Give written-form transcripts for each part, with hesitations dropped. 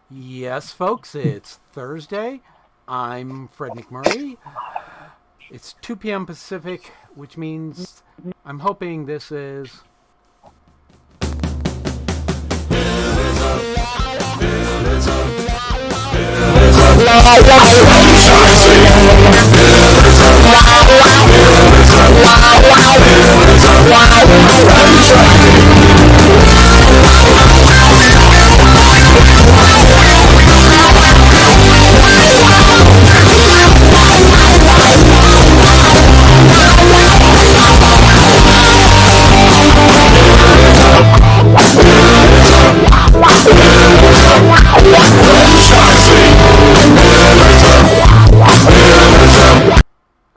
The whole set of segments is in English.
Yes, folks, it's Thursday. I'm Fred McMurray. It's 2 p.m. Pacific, which means I'm hoping this is...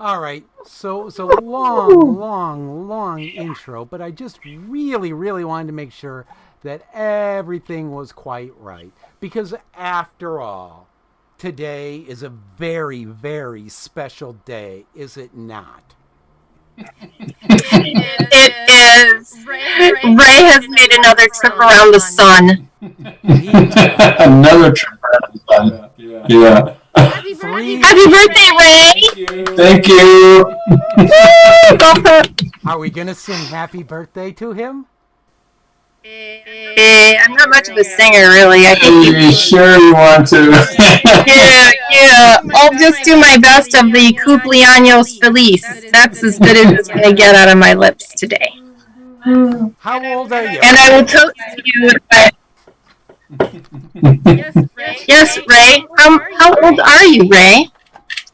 All right, so it was a long intro, but I just really wanted to make sure that everything was quite right. Because after all, today is a very special day, is it not? It is. Ray has made another trip around the sun. Another trip around the sun. Yeah. Happy birthday, Ray! Thank you. Are we going to sing happy birthday to him? I'm not much of a singer, really. I think Are you sure you want to? yeah. I'll just do my best of the Cumpleaños Feliz. That's as good as it's going to get out of my lips today. How old are you? And I will toast to you if I... Yes, Ray. How old are you, Ray?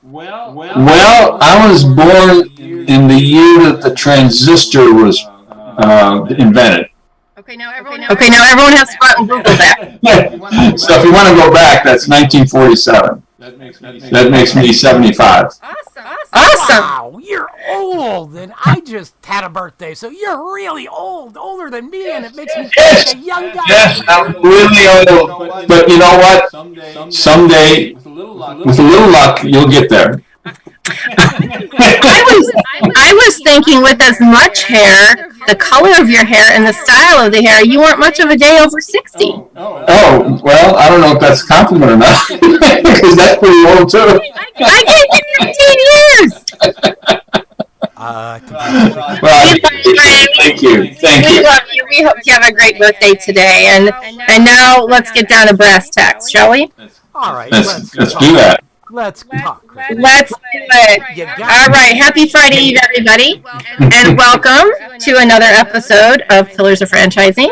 Well, I was born in the year that the transistor was invented. Okay, now everyone has to go out and Google that. So if you want to go back, that's 1947. That makes me 75. Awesome. Wow, you're old, and I just had a birthday, so you're really old, older than me, and it makes me feel like a young guy. Yes, I'm really old. But you know what? Someday, with a little luck, you'll get there. I was thinking with as much hair, the color of your hair, and the style of the hair, you weren't much of a day over 60. Oh, well, I don't know if that's a compliment or not, because that's pretty old, too. I gave you 15 years! Well, thank you. We love you. We hope you have a great birthday today. And now let's get down to brass tacks, shall we? All right, Let's do that. Let's talk. Let's do it. All right. Happy Friday Eve, everybody. And welcome to another episode of Pillars of Franchising.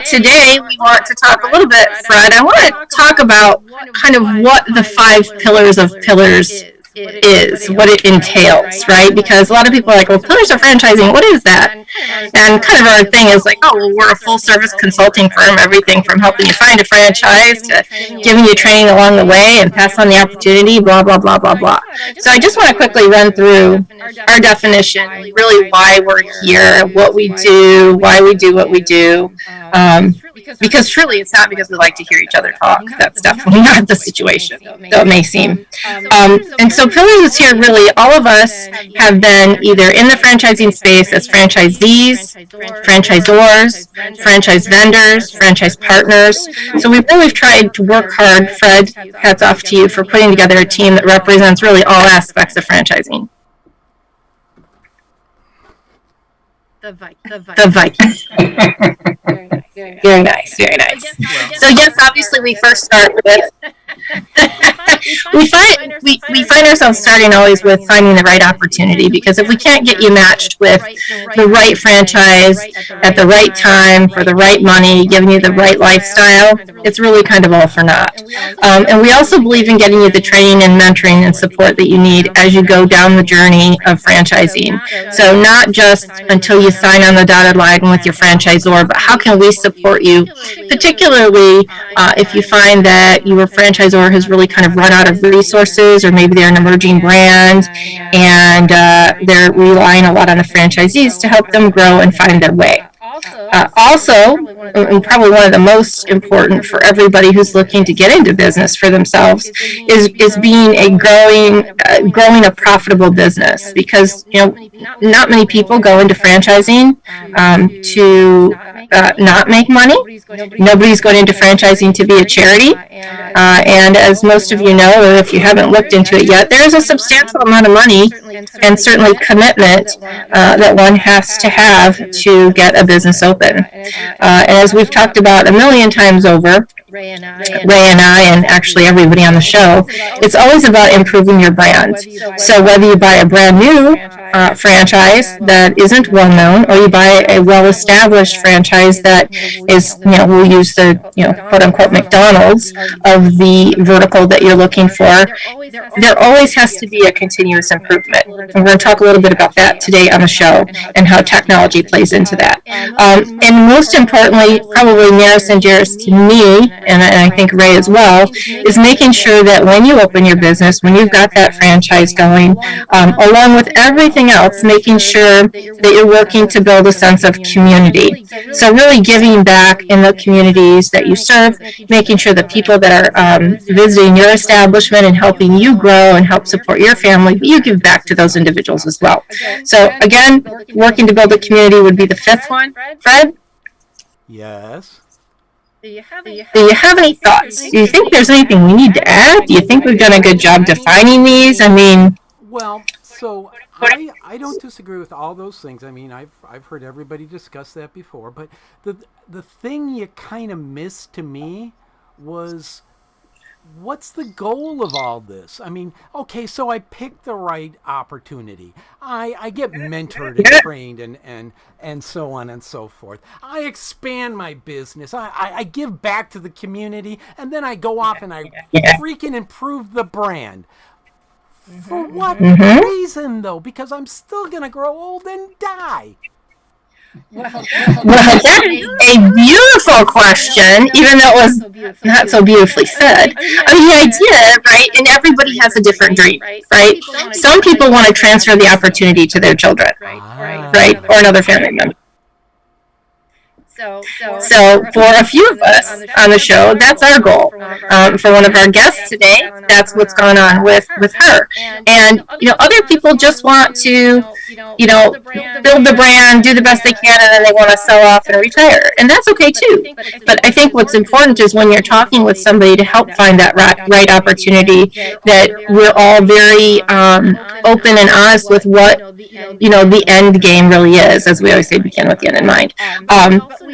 Today, we want to talk a little bit, Fred. I want to talk about kind of what the 5 pillars of pillars is, what it entails, right? Because a lot of people are like, well, pillars of franchising, what is that? And kind of our thing is like, oh, well, we're a full service consulting firm, everything from helping you find a franchise to giving you training along the way and pass on the opportunity, blah, blah, blah, blah, blah. So I just want to quickly run through our definition, really why we're here, what we do, why we do what we do. Because truly, it's not because we like to hear each other talk. That's definitely not the situation, though it may seem. And so Pillars is here really, all of us have been either in the franchising space as franchisees, franchisors, franchise vendors, franchise partners. So we've really tried to work hard. Fred, hats off to you for putting together a team that represents really all aspects of franchising. The Vikings. Very nice. So yes, obviously we first start with we find ourselves starting always with finding the right opportunity, because if we can't get you matched with the right franchise at the right time for the right money, giving you the right lifestyle, it's really kind of all for naught. And we also believe in getting you the training and mentoring and support that you need as you go down the journey of franchising. So not just until you sign on the dotted line with your franchisor, but how can we support you, particularly if you find that your franchisor has really kind of run out of resources, or maybe they're an emerging brand and they're relying a lot on the franchisees to help them grow and find their way. Also, and probably one of the most important for everybody who's looking to get into business for themselves is being growing a profitable business, because not many people go into franchising to not make money. Nobody's going into franchising to be a charity. And as most of you know, or if you haven't looked into it yet, there is a substantial amount of money and certainly commitment that one has to have to get a business open. And as we've talked about a million times over, Ray and I, and actually everybody on the show, it's always about improving your brand. So whether you buy a brand new franchise that isn't well known, or you buy a well-established franchise that is, we'll use the, quote unquote McDonald's of the vertical that you're looking for, there always has to be a continuous improvement. And we're going to talk a little bit about that today on the show and how technology plays into that. And most importantly, probably nearest and dearest to me, and I think Ray as well, is making sure that when you open your business, when you've got that franchise going, along with everything else, making sure that you're working to build a sense of community. So really giving back in the communities that you serve, making sure the people that are visiting your establishment and helping you grow and help support your family, but you give back to those individuals as well. So again, working to build a community would be the fifth one. Fred? Yes. Do you have any thoughts? Do you think there's anything we need to add? Do you think we've done a good job defining these? I mean, well, so I don't disagree with all those things. I mean, I've heard everybody discuss that before, but the thing you kind of missed to me was, what's the goal of all this? I mean, okay, so I picked the right opportunity. I get mentored and trained and so on and so forth. I expand my business. I give back to the community, and then I go off and I freaking improve the brand. For what reason, though? Because I'm still going to grow old and die. Well, that is a beautiful question, even though it was not so beautifully said. I mean, the idea, right, and everybody has a different dream, right? Some people want to transfer the opportunity to their children, right, or another family member. So for a few of us on the show, that's our goal. For one of our guests today, that's what's going on with her. And, other people just want to, build the brand, do the best they can, and then they want to sell off and retire. And that's okay too. But I think what's important is when you're talking with somebody to help find that right opportunity, that we're all very open and honest with what, the end game really is. As we always say, begin with the end in mind.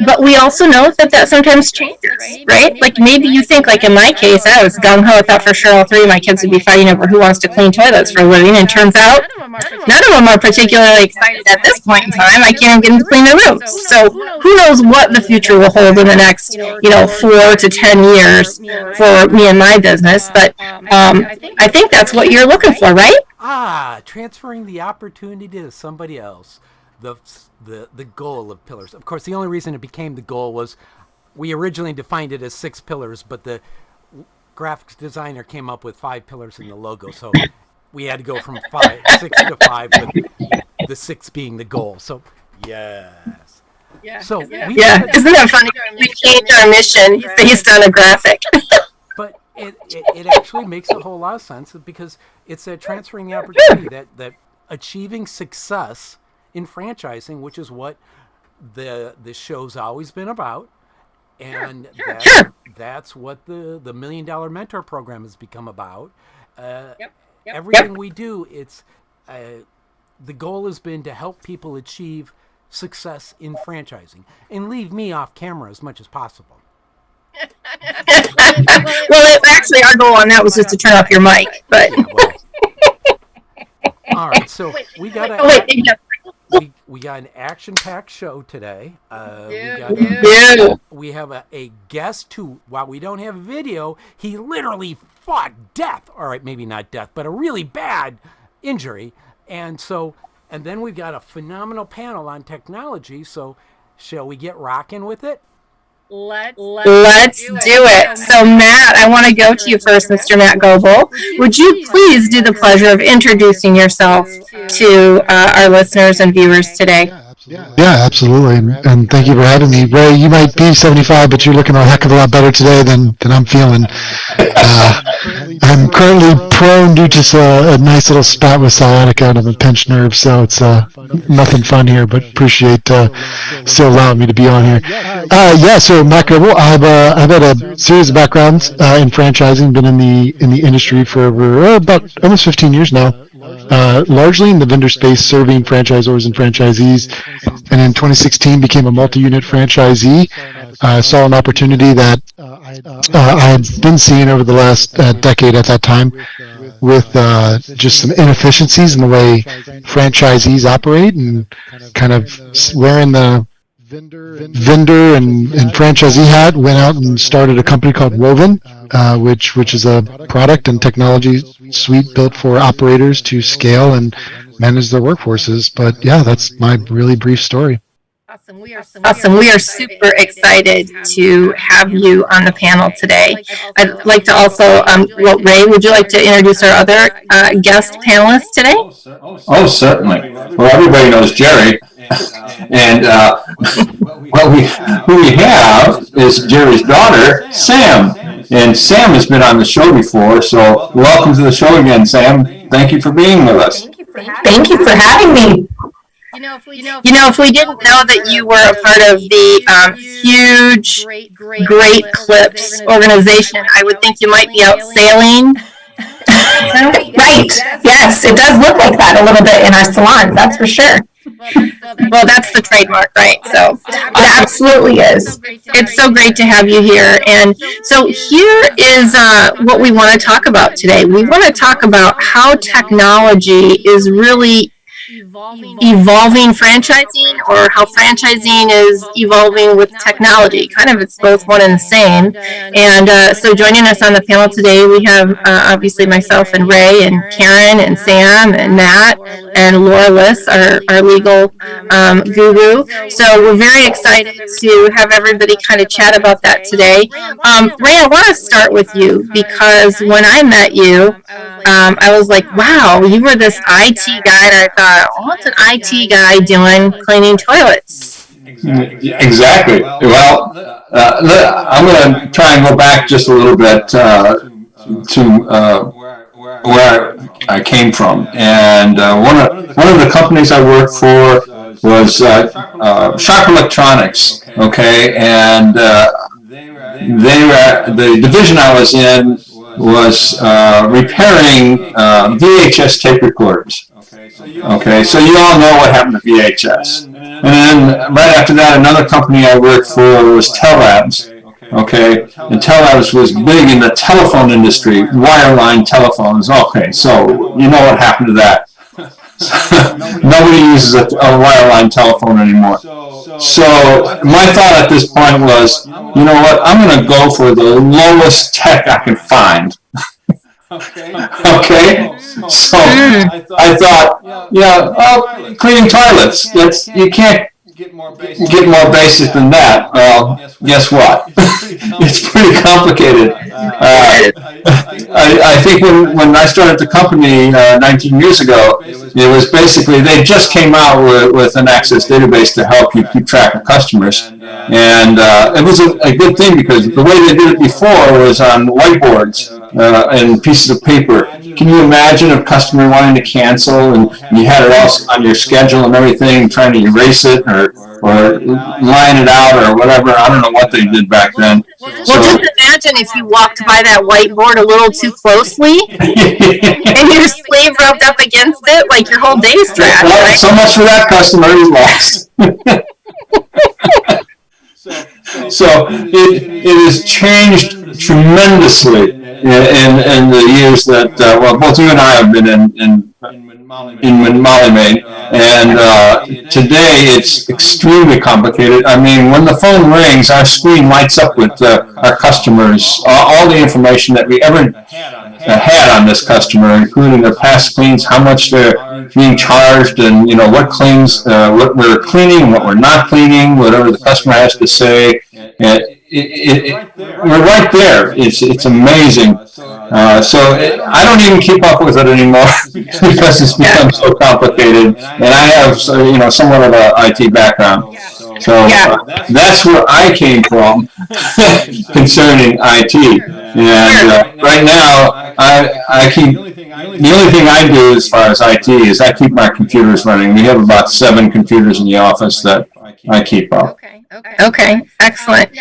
But we also know that sometimes changes, right? Like maybe you think, like in my case, I was gung-ho. I thought for sure all three of my kids would be fighting over who wants to clean toilets for a living, and turns out none of them are particularly excited at this point in time. I can't even get them to clean their rooms. So who knows what the future will hold in the next, 4 to 10 years for me and my business. But I think that's what you're looking for, right? Transferring the opportunity to somebody else. The goal of pillars. Of course, the only reason it became the goal was we originally defined it as 6 pillars, but the graphics designer came up with 5 pillars in the logo, so we had to go from 6 to 5, with the 6 being the goal. So yes. So isn't that funny? We changed our mission based on a graphic. But it actually makes a whole lot of sense, because it's that transferring the opportunity, that achieving success in franchising, which is what the show's always been about, and that's what the $1 Million Mentor Program has become about. Everything we do, it's the goal has been to help people achieve success in franchising and leave me off camera as much as possible. Well, actually, our goal on that was just to turn off your mic, but. All right, so we got an action-packed show today. We have a guest who, while we don't have video, he literally fought death. All right, maybe not death, but a really bad injury. And then we've got a phenomenal panel on technology. So shall we get rocking with it? Let's do it. So Matt, I want to go to you first, Mr. Matt Goebel. Would you please do the pleasure of introducing yourself to our listeners and viewers today? Yeah, Yeah, absolutely. And thank you for having me. Ray, you might be 75, but you're looking a heck of a lot better today than I'm feeling. I'm currently prone due to a nice little spat with sciatica out of a pinched nerve, so it's nothing fun here, but appreciate still allowing me to be on here. So Matt Goebel, I've had a series of backgrounds in franchising, been in the industry for over about almost 15 years now. Largely in the vendor space, serving franchisors and franchisees, and in 2016 became a multi-unit franchisee. Saw an opportunity that I had been seeing over the last decade at that time, with just some inefficiencies in the way franchisees operate, and kind of wearing the vendor and franchisee hat, went out and started a company called Woven, which is a product and technology suite built for operators to scale and manage their workforces. But yeah, that's my really brief story. Awesome. We are super excited to have you on the panel today. I'd like to also, Ray, would you like to introduce our other guest panelists today? Oh, certainly. Well, everybody knows Jerry. And who we have is Jerry's daughter, Sam. And Sam has been on the show before, so welcome to the show again, Sam. Thank you for being with us. Thank you for having me. If we didn't know that you were a part of the huge Great Clips organization, I would think you might be out sailing. Right. Yes, it does look like that a little bit in our salon, that's for sure. Well, that's the trademark, right? So it absolutely is. It's so great to have you here. And so here is what we want to talk about today. We want to talk about how technology is really evolving franchising, or how franchising is evolving with technology. Kind of, it's both one and the same. And so joining us on the panel today, we have obviously myself and Ray and Karen and Sam and Matt and Laura Liss, our legal guru. So we're very excited to have everybody kind of chat about that today. Ray, I want to start with you, because when I met you, I was like, wow, you were this IT guy, and I thought, what's an IT guy doing cleaning toilets? Exactly. Well, I'm going to try and go back just a little bit to where I came from. And one of the companies I worked for was Sharp Electronics. Okay, and the division I was in was repairing VHS tape recorders. Okay, so you all know what happened to VHS. And then right after that, another company I worked for was Tellabs. Okay, and Tellabs was big in the telephone industry, wireline telephones. Okay, so you know what happened to that. Nobody uses a wireline telephone anymore. So my thought at this point was, you know what, I'm going to go for the lowest tech I can find. Okay, so I thought, cleaning toilets. You can't get more basic than that. Well, guess what? It's pretty complicated. I think when I started the company 19 years ago, it was basically, they just came out with an Access database to help you keep track of customers. And it was a good thing, because the way they did it before was on whiteboards and pieces of paper. Can you imagine a customer wanting to cancel, and you had it all on your schedule and everything, trying to erase it or line it out or whatever? I don't know what they did back then. Well, just imagine if you walked by that whiteboard a little too closely and your sleeve rubbed up against it, like your whole day's trash, right? So much for that customer who's lost. So it has changed tremendously in the years that, both you and I have been in Molly Maid, and today it's extremely complicated. I mean, when the phone rings, our screen lights up with our customers, all the information that we ever had on this customer, including their past cleans, how much they're being charged, and what cleans, what we're cleaning, what we're not cleaning, whatever the customer has to say. we're right there. It's amazing. I don't even keep up with it anymore because it's become so complicated. And I have, somewhat of an IT background. So that's where I came from concerning IT. And right now, the only thing I do as far as IT is I keep my computers running. We have about 7 computers in the office that I keep up. Okay, excellent.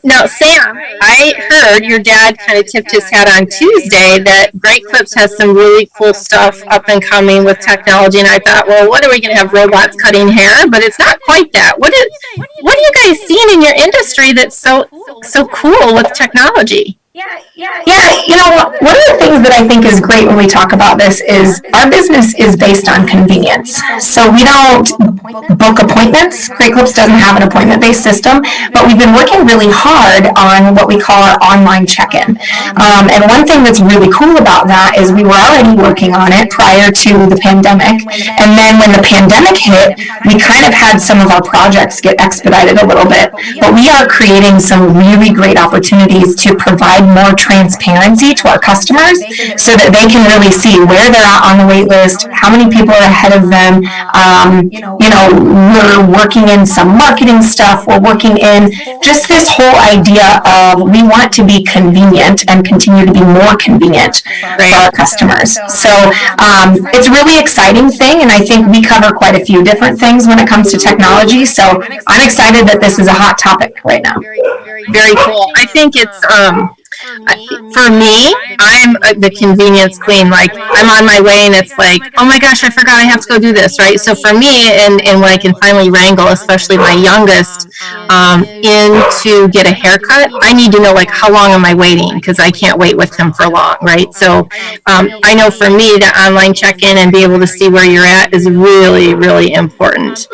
Now, Sam, I heard your dad kind of tipped his hat on Tuesday that Great Clips has some really cool stuff up and coming with technology, and I thought, well, what are we going to have, robots cutting hair? But it's not quite that. What are you guys seeing in your industry that's so cool with technology? One of the things that I think is great when we talk about this is our business is based on convenience. So we don't book appointments. Great Clips doesn't have an appointment-based system, but we've been working really hard on what we call our online check-in. And one thing that's really cool about that is we were already working on it prior to the pandemic. And then when the pandemic hit, we kind of had some of our projects get expedited a little bit. But we are creating some really great opportunities to provide more transparency to our customers so that they can really see where they're at on the wait list, how many people are ahead of them. We're working in some marketing stuff. We're working in just this whole idea of we want to be convenient and continue to be more convenient for our customers. So it's a really exciting thing, and I think we cover quite a few different things when it comes to technology. So I'm excited that this is a hot topic right now. Very cool. I think it's for me, I'm the convenience queen. Like, I'm on my way and it's like, oh my gosh, I forgot I have to go do this, right? So for me, and when I can finally wrangle, especially my youngest, in to get a haircut, I need to know, like, how long am I waiting? Because I can't wait with him for long, right? So I know for me, the online check-in and be able to see where you're at is really, really important.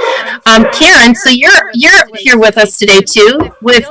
Karen, so you're here with us today too with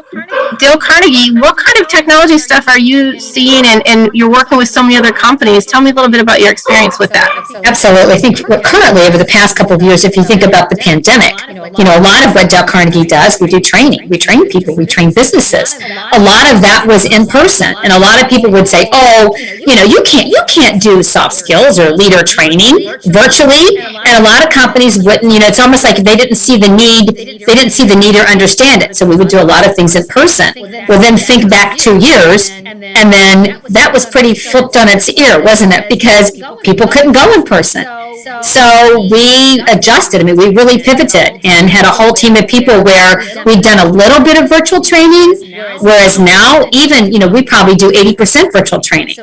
Dale Carnegie. What kind of technology stuff are you seeing, and you're working with so many other companies? Tell me a little bit about your experience with that. Absolutely. I think currently over the past couple of years, if you think about the pandemic, a lot of what Dale Carnegie does, we do training. We train people. We train businesses. A lot of that was in person, and a lot of people would say, oh, you can't do soft skills or leader training virtually, and a lot of companies wouldn't. It's almost like they didn't see the need. They didn't see the need or understand it. So we would do a lot of things in person. Well, then think back 2 years. And then that was pretty flipped on its ear, wasn't it? Because people couldn't go in person. So we adjusted. We really pivoted and had a whole team of people where we'd done a little bit of virtual training, whereas now even, we probably do 80% virtual training.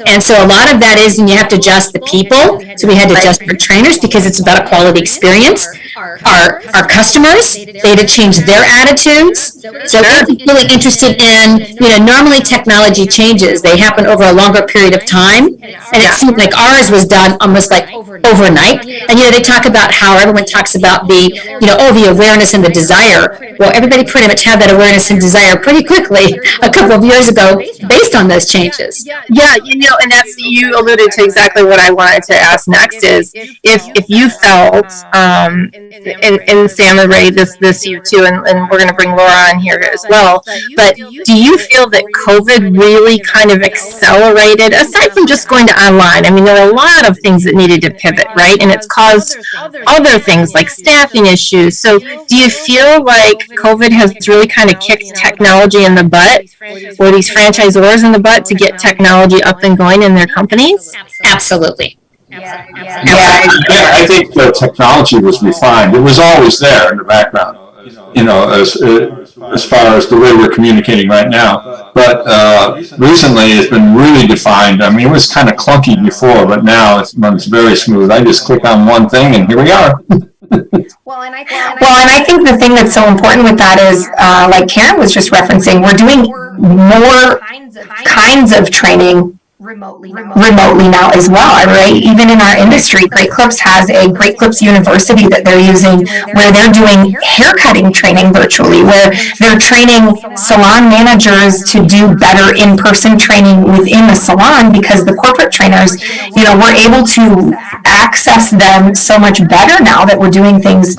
And so a lot of that is, and you have to adjust the people. So we had to adjust our trainers because it's about a quality experience. Our customers, they had to change their attitudes. So we're really interested in, normally technology changes. They happen over a longer period of time. And it seemed like ours was done almost like overnight. And, they talk about how everyone talks about the awareness and the desire. Well, everybody pretty much had that awareness and desire pretty quickly a couple of years ago based on those changes. Yeah, and that's, you alluded to exactly what I wanted to ask next is if you felt, and Sam and Ray, this you too, and we're going to bring Laura on here as well, but do you feel that COVID really kind of accelerated, aside from just going to online? There are a lot of things that needed to pivot, right? And it's caused other things like staffing issues. So do you feel like COVID has really kind of kicked technology in the butt, or these franchisors in the butt, to get technology up and going in their companies? Absolutely. I think the technology was refined. It was always there in the background, as far as the way we're communicating right now. But recently it's been really defined. It was kind of clunky before, but now it runs very smooth. I just click on one thing and here we are. Well, and I think the thing that's so important with that is, like Karen was just referencing, we're doing more kinds of training remotely now as well, right? Even in our industry, Great Clips has a Great Clips University that they're using where they're doing haircutting training virtually, where they're training salon managers to do better in-person training within the salon because the corporate trainers, we're able to access them so much better now that we're doing things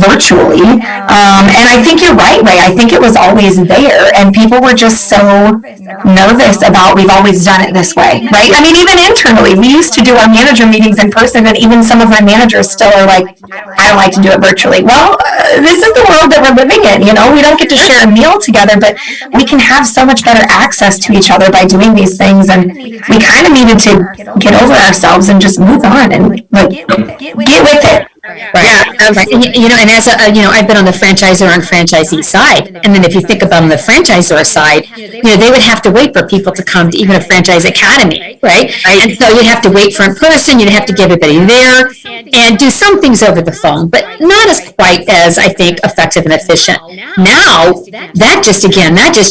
virtually. And I think you're right, Ray. I think it was always there, and people were just so nervous about, we've always done it this way, right? I mean, even internally, we used to do our manager meetings in person, and even some of my managers still are like, I don't like to do it virtually. Well, this is the world that we're living in. We don't get to share a meal together, but we can have so much better access to each other by doing these things, and we kind of needed to get over ourselves and just move on and get with it. Right. Right. And as I've been on the franchisor and franchisee side, and then if you think about on the franchisor side, they would have to wait for people to come to even a franchise academy, right? And so you'd have to wait for in person, you'd have to get everybody there and do some things over the phone, but not as quite as, I think, effective and efficient. Now, that just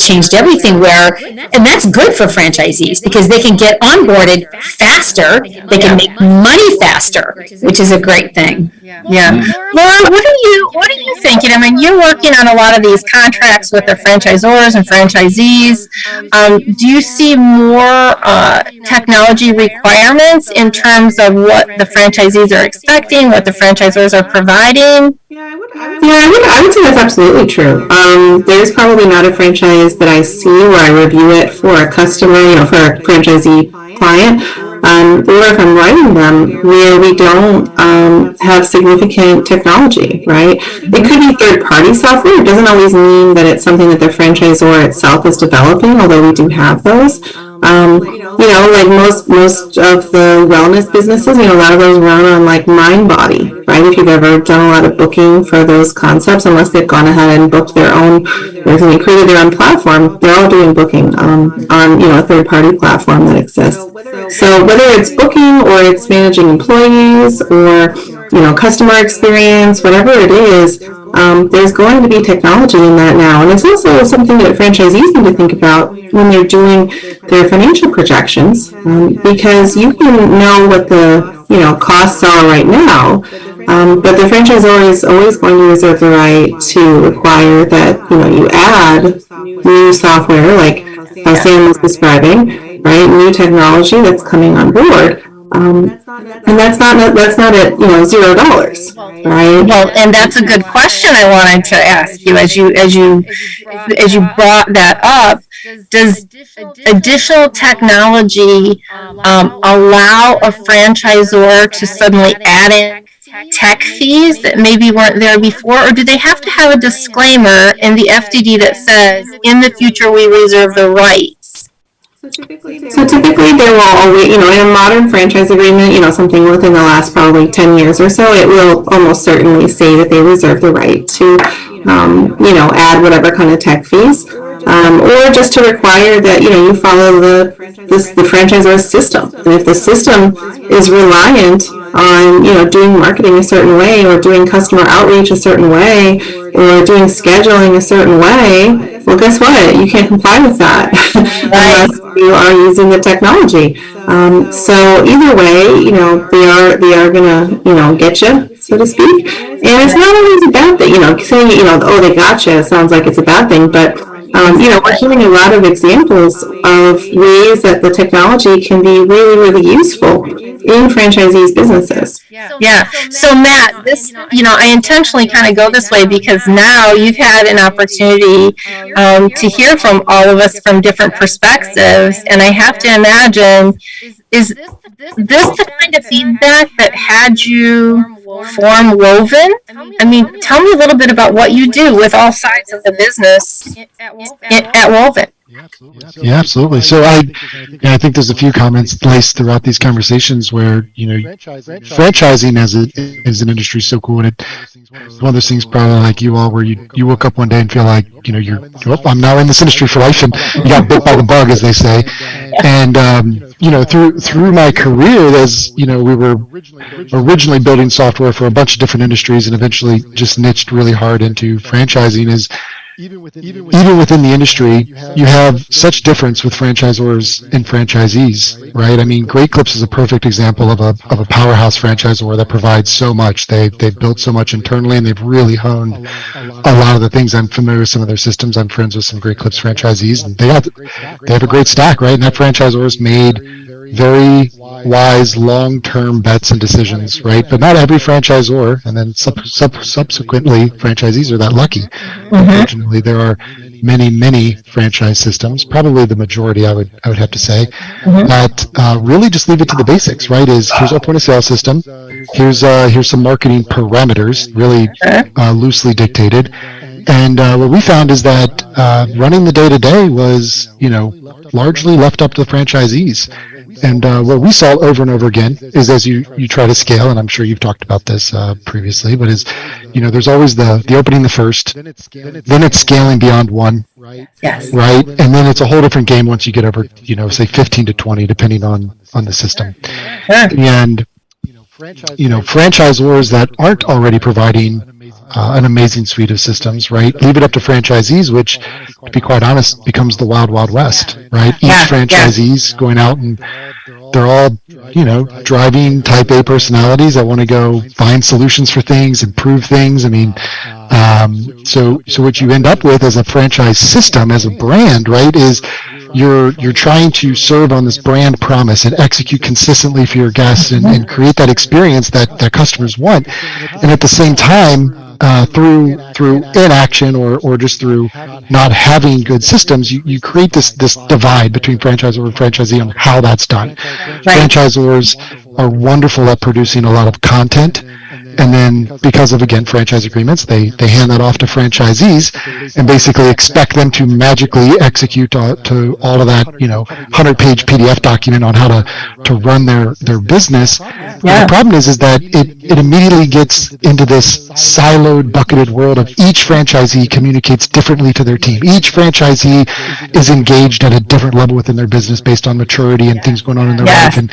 changed everything and that's good for franchisees because they can get onboarded faster, they can make money faster, which is a great thing. Yeah. Laura, what are you thinking? I mean, you're working on a lot of these contracts with the franchisors and franchisees. Do you see more technology requirements in terms of what the franchisees are expecting, what the franchisors are providing? I would say that's absolutely true. There's probably not a franchise that I see where I review it for a customer, for a franchisee client, or if I'm writing them where we don't have significant technology, right? It could be third-party software. It doesn't always mean that it's something that the franchisor itself is developing, although we do have those. Like most of the wellness businesses, a lot of those run on like MindBody, right? If you've ever done a lot of booking for those concepts, unless they've gone ahead and booked their own, created their own platform, they're all doing booking on a third-party platform that exists. So whether it's booking or it's managing employees or, customer experience, whatever it is, there's going to be technology in that now. And it's also something that franchisees need to think about when they're doing their financial projections, because you can know what the, costs are right now, but the franchisor is always going to reserve the right to require that, you add new software, like how Sam was describing, right? New technology that's coming on board. And that's not at $0, right? Well, and that's a good question I wanted to ask you as you brought that up. Does additional technology allow a franchisor to suddenly add in tech fees that maybe weren't there before, or do they have to have a disclaimer in the FDD that says, in the future we reserve the rights? So typically there will always, in a modern franchise agreement, something within the last probably 10 years or so, it will almost certainly say that they reserve the right to, add whatever kind of tech fees, or just to require that, you follow the franchisor's system. And if the system is reliant on, doing marketing a certain way or doing customer outreach a certain way or doing scheduling a certain way, well, guess what? You can't comply with that unless you are using the technology. So either way, they are gonna, get you, so to speak. And it's not always a bad thing, saying, oh, they got you, sounds like it's a bad thing, but we're hearing a lot of examples of ways that the technology can be really, really useful in franchisees' businesses. Yeah. So Matt, this, I intentionally kind of go this way because now you've had an opportunity to hear from all of us from different perspectives, and I have to imagine, is this the kind of feedback that had you form Woven? I mean, tell me a little bit about what you do with all sides of the business at Woven. Yeah, absolutely. So I think there's a few comments placed throughout these conversations where, franchising as an industry is so cool. And one of those things probably like you all where you woke up one day and feel like, I'm now in this industry for life and you got bit by the bug, as they say. And, through my career, as, we were originally building software for a bunch of different industries and eventually just niched really hard into franchising, is even within the industry, you have such difference with franchisors and franchisees, right? I mean, Great Clips is a perfect example of a powerhouse franchisor that provides so much. They've built so much internally, and they've really honed a lot of the things. I'm familiar with some of their systems. I'm friends with some Great Clips franchisees, and they have a great stack, right? And that franchisor has made very wise long-term bets and decisions, right? But not every franchisor, and then subsequently franchisees are that lucky. Unfortunately, there are many franchise systems, probably the majority, I would have to say, that really just leave it to the basics, right? Here's our point of sale system, here's some marketing parameters, really loosely dictated. And what we found is that running the day-to-day was, largely left up to the franchisees. And what we saw over and over again is, as you try to scale, and I'm sure you've talked about this previously, but there's always the opening the first, then it's scaling beyond one, Yes. right? And then it's a whole different game once you get over, say 15 to 20, depending on the system. And franchisors that aren't already providing an amazing suite of systems, right? Leave it up to franchisees, which, to be quite honest, becomes the wild, wild west, right? Each franchisee's going out and they're all, driving type A personalities that want to go find solutions for things, improve things. I mean, so what you end up with as a franchise system, as a brand, right, is you're trying to serve on this brand promise and execute consistently for your guests and create that experience that customers want. And at the same time, through inaction or just through not having good systems, you create this divide between franchisor and franchisee on how that's done. Franchisors are wonderful at producing a lot of content, and then because of, again, franchise agreements, they hand that off to franchisees and basically expect them to magically execute to all of that 100-page PDF document on how to run their business. The problem is that it immediately gets into this siloed, bucketed world of each franchisee communicates differently to their team. Each franchisee is engaged at a different level within their business based on maturity and things going on in their life. And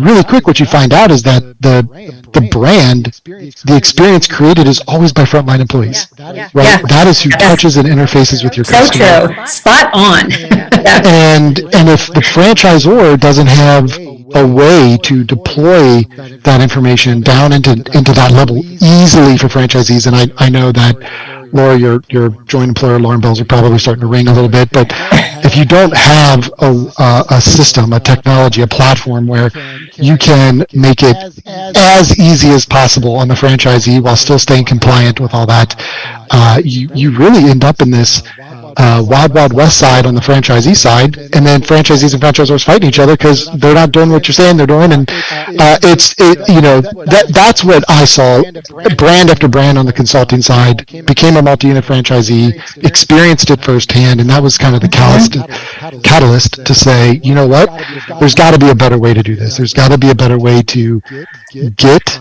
really quick, what you find out is that the brand, the experience created is always by frontline employees, right? That is who touches and interfaces with your customer. So true. Spot on. And if the franchisor doesn't have a way to deploy that information down into that level easily for franchisees, and I know that, Laura, your joint employer alarm bells are probably starting to ring a little bit, but if you don't have a system, a technology, a platform where you can make it as easy as possible on the franchisee while still staying compliant with all that, you really end up in this wild west side on the franchisee side, and then franchisees and franchisors fighting each other because they're not doing what you're saying they're doing. And that's what I saw. Brand after brand on the consulting side became a multi-unit franchisee, experienced it firsthand, and that was kind of the catalyst to say, you know what, there's got to be a better way to do this. There's got to be a better way to get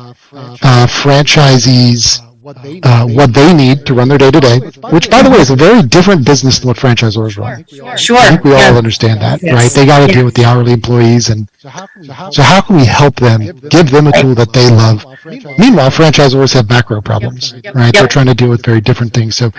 franchisees what they need to run their day-to-day, which, by the way, is a very different business than what franchisors run. Sure. I think we all understand that, right? They got to deal with the hourly employees, and so how can we help them, give them a tool that they love? Meanwhile, franchisors have macro problems, right? They're trying to deal with very different things. So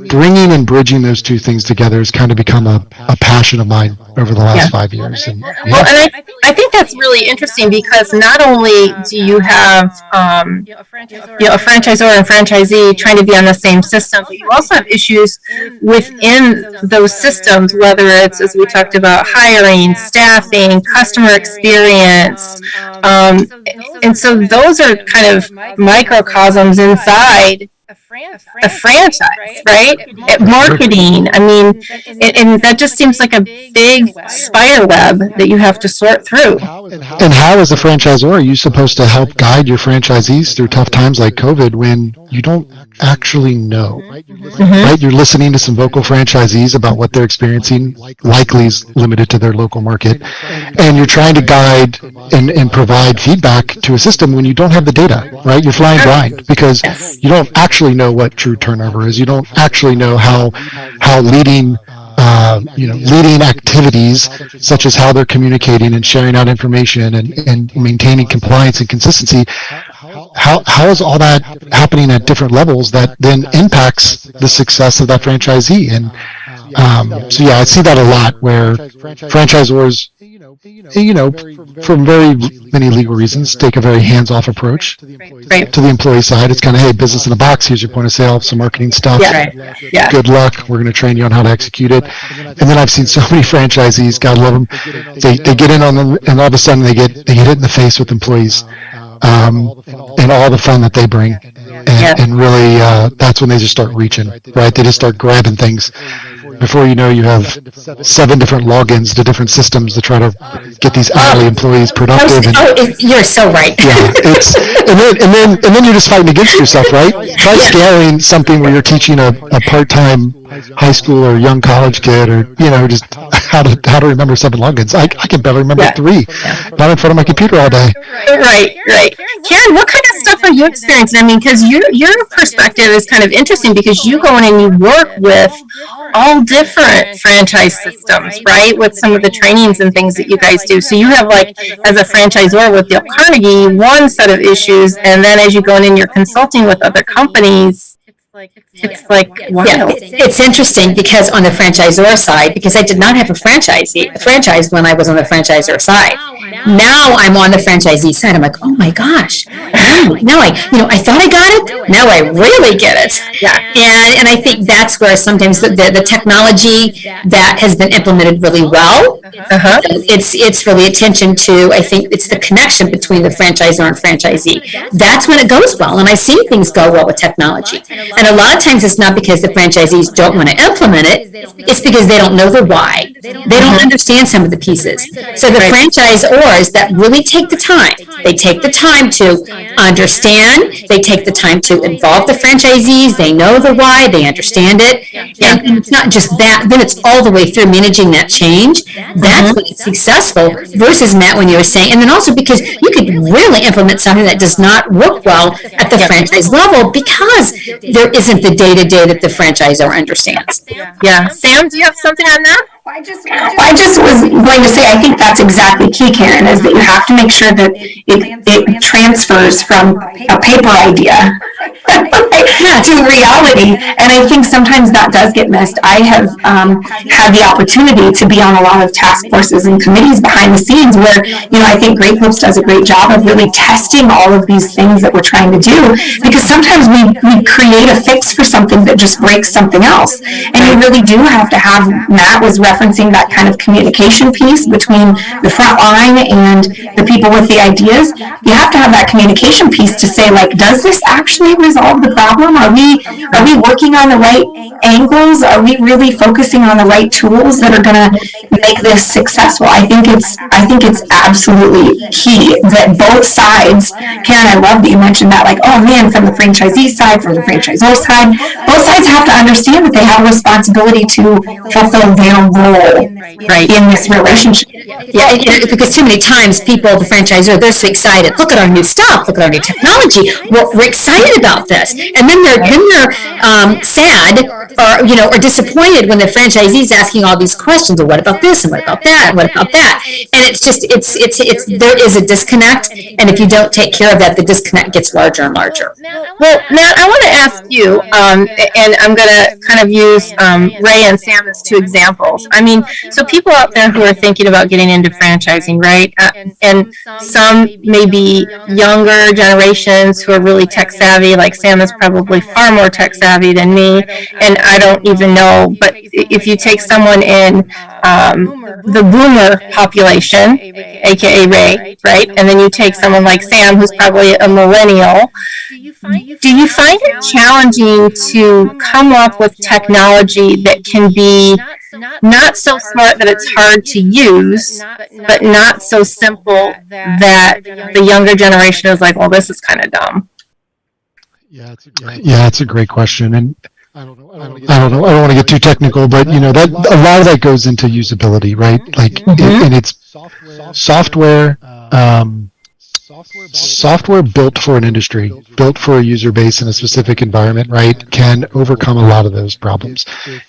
bringing and bridging those two things together has kind of become a passion of mine over the last 5 years. And, Well, and I think that's really interesting because not only do you have a franchisor and franchisee trying to be on the same system, but you also have issues within those systems, whether it's, as we talked about, hiring, staffing, customer experience. And so those are kind of microcosms inside a franchise, right? Marketing, I mean, and that just seems like a big spider web that you have to sort through. And how, as a franchisor, are you supposed to help guide your franchisees through tough times like COVID when you don't actually know, right? You're listening to some vocal franchisees about what they're experiencing, likely is limited to their local market, and you're trying to guide and provide feedback to a system when you don't have the data, right? You're flying blind because you don't actually know what true turnover is. You don't actually know how leading activities such as how they're communicating and sharing out information and maintaining compliance and consistency, how is all that happening at different levels that then impacts the success of that franchisee? And so yeah, I see that a lot where franchisors, for very many legal reasons, take a very hands-off approach to the employee side. It's kind of, hey, business in a box. Here's your point of sale, some marketing stuff. Good luck. We're going to train you on how to execute it. And then I've seen so many franchisees, God love them, they get in on them, and all of a sudden they get hit in the face with employees. And all the fun that they bring, and really that's when they just start reaching, right? They just start grabbing things. Before you know, you have 7 different logins to different systems to try to get these hourly employees productive. You're so right. Yeah, and then you're just fighting against yourself, right? Try scaling something where you're teaching a part-time high school or young college kid, or just how to remember 7 logins. I can barely remember 3. Not in front of my computer all day. Right. Karen, what kind of stuff are you experiencing? I mean, because your perspective is kind of interesting because you go in and you work with all different franchise systems, right? With some of the trainings and things that you guys do. So you have, like, as a franchisor with Dale Carnegie, one set of issues, and then as you go in and you're consulting with other companies, it's like, wow. Yeah, it's interesting because on the franchisor side, because I did not have a franchise when I was on the franchisor side. Now I'm on the franchisee side. I'm like, oh my gosh. Now I thought I got it. Now I really get it. Yeah. And I think that's where sometimes the technology that has been implemented really well, it's really attention to, I think it's the connection between the franchisor and franchisee. That's when it goes well. And I've seen things go well with technology. And a lot of times it's not because the franchisees don't want to implement it. It's because they don't know the why. They don't understand some of the pieces. So the franchisors that really take the time, they take the time to understand, they take the time to involve the franchisees, they know the why, they understand it. And it's not just that, then it's all the way through managing that change. That's when it's successful versus, Matt, when you were saying, and then also because you could really implement something that does not work well at the franchise level because there isn't the day-to-day that the franchisor understands. Yeah. Sam, do you have something on that? I just was going to say, I think that's exactly key, Karen, is that you have to make sure that it transfers from a paper idea to reality. And I think sometimes that does get missed. I have had the opportunity to be on a lot of task forces and committees behind the scenes where, I think Great Clips does a great job of really testing all of these things that we're trying to do, because sometimes we create a fix for something that just breaks something else. And you really do have to have, Matt was referencing that kind of communication piece between the front line and the people with the ideas. You have to have that communication piece to say, like, does this actually resolve the problem? Are we working on the right angles? Are we really focusing on the right tools that are going to make this successful? I think it's absolutely key that both sides, Karen, I love that you mentioned that, like, oh man, from the franchisee side, from the franchisor side, both sides have to understand that they have a responsibility to fulfill their role in this relationship. Yeah, because too many times people, the franchisor, they're so excited. Look at our new stuff. Look at our new technology. We're excited about this, and then they're sad or disappointed when the franchisee is asking all these questions. Well, what about this? And what about that? And what about that? And it's just there is a disconnect, and if you don't take care of that, the disconnect gets larger and larger. Well, Matt, I want to ask you, and I'm going to kind of use Ray and Sam as 2 examples. I mean, so people out there who are thinking about getting into franchising, right? And some maybe younger generations who are really tech savvy, like Sam is probably far more tech savvy than me, and I don't even know. But if you take someone in the boomer population, aka Ray, right? And then you take someone like Sam, who's probably a millennial. Do you find it challenging to come up with technology that can be not so smart that it's hard to use, but not so simple that the younger generation is like, well, this is kind of dumb? Yeah, it's a great question, and I don't know. I don't want to get too technical, but that a lot of that goes into usability, right? Like, and it's software. Software built for an industry, built for a user base in a specific environment, right, can overcome a lot of those problems.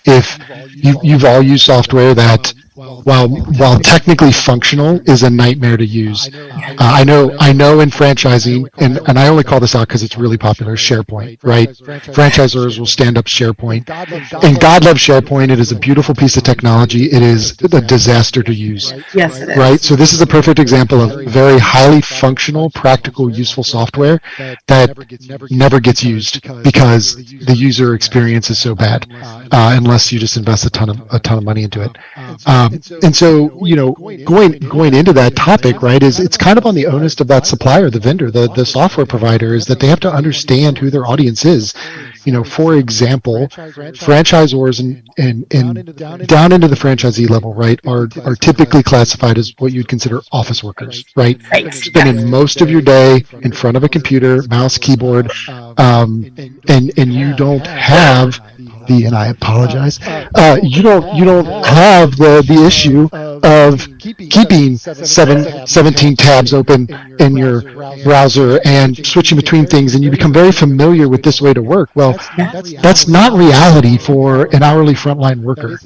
If you've all used software that while technically functional, is a nightmare to use. I know in franchising, and I only call this out because it's really popular, SharePoint, right? Franchisors will stand up SharePoint, and God loves SharePoint. It is a beautiful piece of technology. It is a disaster to use. Yes, it is. Right? So this is a perfect example of very highly functional, practical, useful software that never gets used because the user experience is so bad, unless you just invest a ton of money into it. And so, going into that topic, right, is it's kind of on the onus of that supplier, the vendor, the software provider, is that they have to understand who their audience is. For example, franchisors and down into the franchisee level, right, are typically classified as what you'd consider office workers, right? Spending most of your day in front of a computer, mouse, keyboard, and you don't have and I apologize. You don't have the issue of keeping 17 tabs open in your browser and switching between things, and you become very familiar with this way to work. Well, that's not reality for an hourly frontline worker.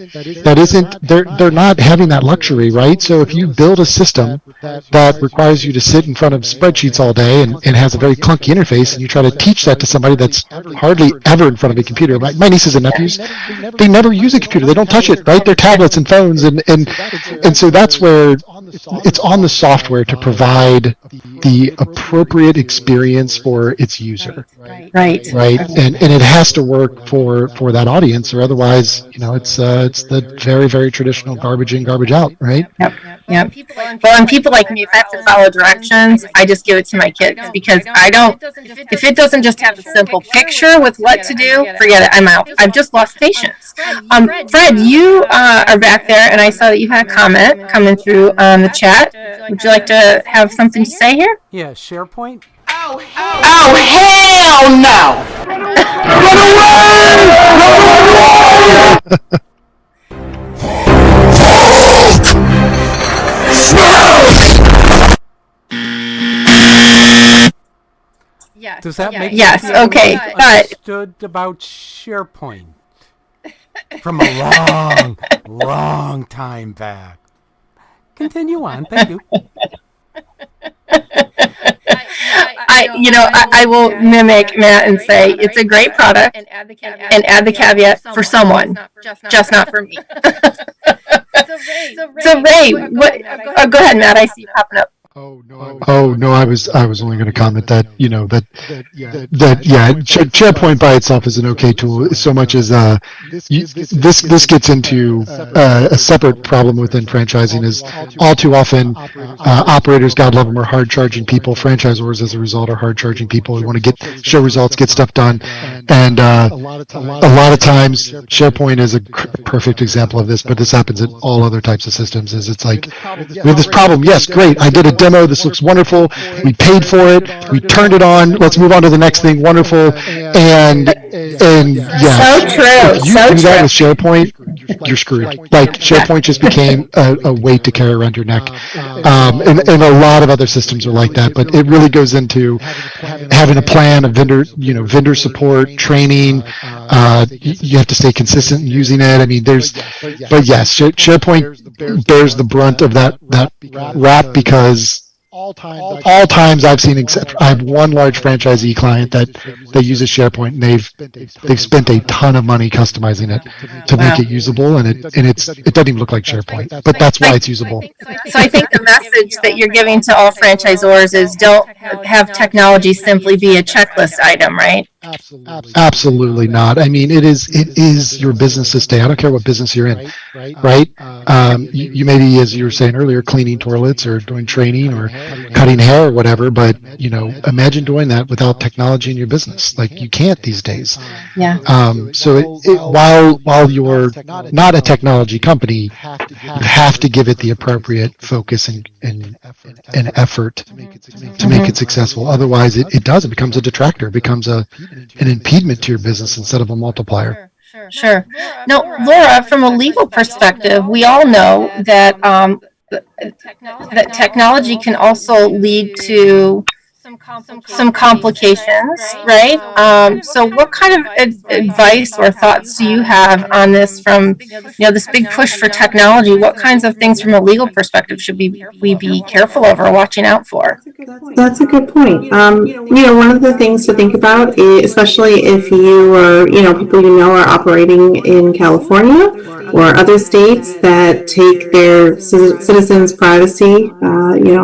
That isn't. They're not having that luxury, right? So if you build a system that requires you to sit in front of spreadsheets all day and has a very clunky interface, and you try to teach that to somebody that's hardly ever in front of a computer. My nieces and nephews, they never use a computer. They don't touch it, right? They're tablets and phones, and so that's where it's on the software to provide the appropriate experience for its user. Right. And it has to work for that audience, or otherwise, it's the very, very traditional garbage in, garbage out, right? Yep. Well, and people like me, if I have to follow directions, I just give it to my kids, because if it doesn't just have a simple picture with what to do, forget it, I'm out. I've just lost patience. Fred, you are back there, and I saw that you had a comment coming through the chat. Would you like to have something to say here? Yeah, SharePoint? Oh, hell no! Does that make Yes, okay, but understood about SharePoint from a long time back? Continue on, thank you. I will mimic Matt and say it's a great product, and add the caveat for someone, just not for me. So Ray, go ahead, Matt. I see you popping up. Oh no! I was only going to comment that SharePoint by itself is an okay tool, so much as this gets into a separate problem within franchising. Is all too often operators, God love them, are hard charging people. Franchisors, as a result, are hard charging people who want to show results, get stuff done, and a lot of times SharePoint is a perfect example of this. But this happens in all other types of systems. Is it's like we have this problem. Yes, great. I did a demo. This looks wonderful. We paid for it. We turned it on. Let's move on to the next thing. Wonderful. And yeah. So true. If you do that with SharePoint, you're screwed. Like SharePoint just became a weight to carry around your neck. And a lot of other systems are like that. But it really goes into having a plan, vendor support, training. You have to stay consistent in using it. I mean, but yes, SharePoint bears the brunt of that rap, because all times I've seen, except I have one large franchisee client that uses SharePoint, and they've spent a ton of money customizing it to make it usable, and it doesn't even look like SharePoint, but that's why it's usable. So I think the message that you're giving to all franchisors is don't have technology simply be a checklist item, right? Absolutely not. I mean, it is your business this day. I don't care what business you're in, right? You may be, as you were saying earlier, cleaning toilets or doing training or cutting hair or whatever, but imagine doing that without technology in your business. Like, you can't these days. Yeah. So while you're not a technology company, you have to give it the appropriate focus and effort to make it successful. Otherwise, it becomes a detractor. It becomes an impediment to your business instead of a multiplier. Sure. Now, Laura, from a legal perspective, we all know that that technology can also lead to some complications, right? So what kind of advice or thoughts do you have on this from, this big push for technology? What kinds of things from a legal perspective should we be careful of or watching out for? That's a good point. One of the things to think about, especially if you are, people are operating in California or other states that take their citizens' privacy,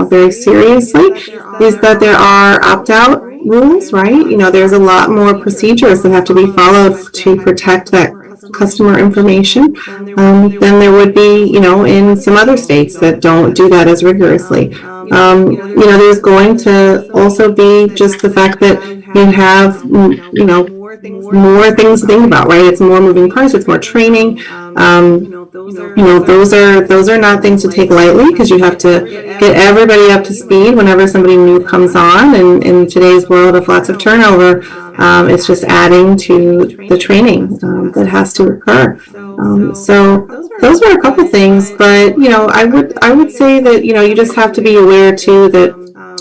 very seriously, is that there are opt-out rules, right? There's a lot more procedures that have to be followed to protect that customer information than there would be, in some other states that don't do that as rigorously. There's going to also be just the fact that you have, more things to think about, right? It's more moving parts, it's more training. Those are not things to take lightly, because you have to get everybody up to speed whenever somebody new comes on, and in today's world of lots of turnover, it's just adding to the training that has to occur. So those are a couple things, but I would say that you just have to be aware too that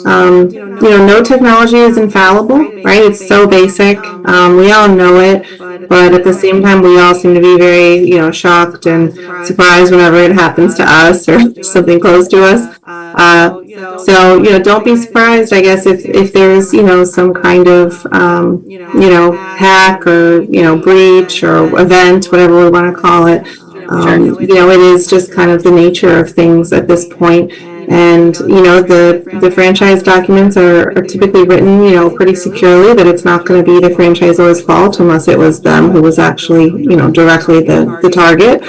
no technology is infallible, right? It's so basic. We all know it, but at the same time, we all seem to be very, shocked and surprised whenever it happens to us or something close to us. So don't be surprised, I guess, if there's, some kind of, hack or, breach or event, whatever we want to call it. It is just kind of the nature of things at this point. And, the franchise documents are typically written, pretty securely, that it's not going to be the franchisor's fault unless it was them who was actually, directly the target.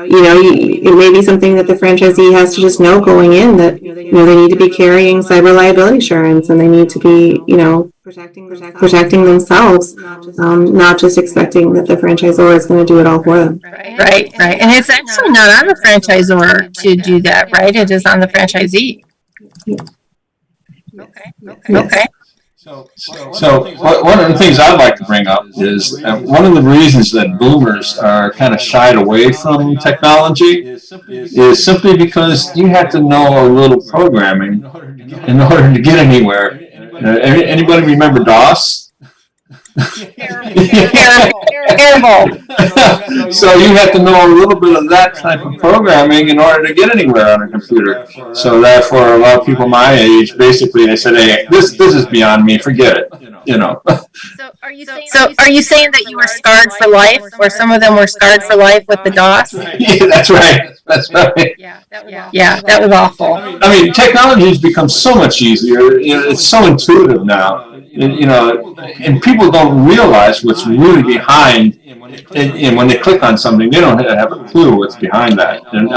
It may be something that the franchisee has to just know going in, that, they need to be carrying cyber liability insurance, and they need to be, protecting themselves, not just expecting that the franchisor is going to do it all for them. Right. And it's actually not on the franchisor to do that, right? It is on the franchisee. Okay. So one of the things I'd like to bring up is one of the reasons that boomers are kind of shied away from technology is simply because you have to know a little programming in order to get anywhere. Anybody remember DOS? Terrible. So you have to know a little bit of that type of programming in order to get anywhere on a computer. So therefore, a lot of people my age, basically, they said, "Hey, this is beyond me. Forget it." So are you saying that you were scarred for life, or some of them were scarred for life with the DOS? Yeah, that's right. Yeah, that was awful. I mean, technology has become so much easier. It's so intuitive now. And people don't realize what's really behind. And when they click on something, they don't have a clue what's behind that, and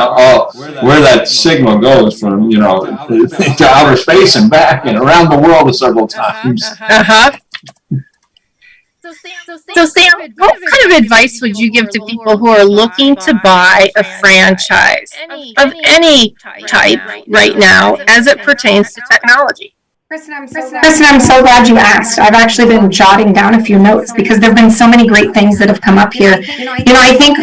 where that signal goes from, to outer space and back and around the world several times. So Sam, what kind of advice would you give to people who are looking to buy a franchise of any type right now as it pertains to technology? Kristen, I'm so glad you asked. I've actually been jotting down a few notes because there have been so many great things that have come up here. I think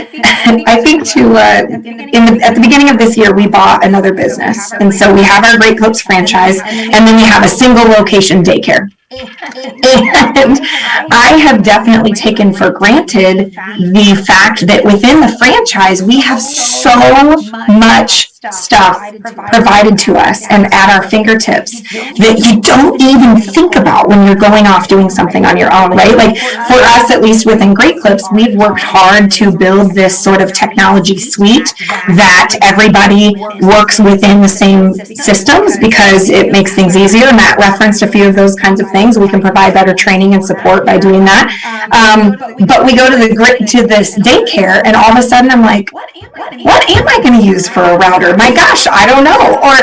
at the beginning of this year, we bought another business. And so we have our Great Clips franchise, and then we have a single location daycare. And I have definitely taken for granted the fact that within the franchise, we have so much stuff provided to us and at our fingertips that you don't even think about when you're going off doing something on your own, right? Like for us, at least within Great Clips, we've worked hard to build this sort of technology suite that everybody works within the same systems because it makes things easier. Matt referenced a few of those kinds of things. We can provide better training and support by doing that. But we go to this daycare, and all of a sudden I'm like, what am I going to use for a router? My gosh, I don't know. Or,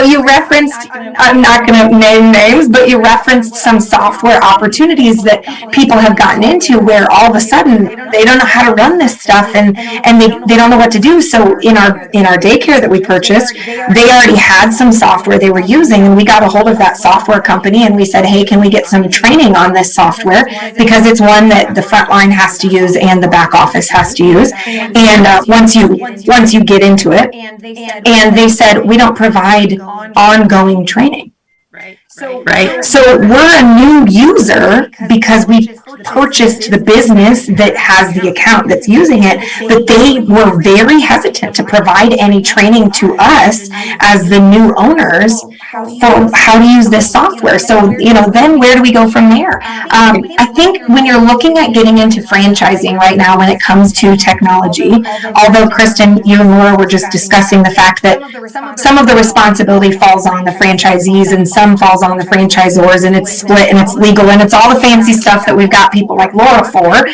you referenced, I'm not going to name names, but you referenced some software opportunities that people have gotten into where all of a sudden they don't know how to run this stuff and they don't know what to do. So in our daycare that we purchased, they already had some software they were using, and we got a hold of that software company and we said, hey, can we get some training on this software, because it's one that the front line has to use and the back office has to use. And once you get into it, and they said we don't provide ongoing training. Right. So we're a new user because we purchased the business that has the account that's using it, but they were very hesitant to provide any training to us as the new owners for how to use this software. So, then where do we go from there? I think when you're looking at getting into franchising right now, when it comes to technology, although Kristin, you and Laura were just discussing the fact that some of the responsibility falls on the franchisees and some falls on the franchisors, and it's split and it's legal and it's all the fancy stuff that we've got people like Laura for.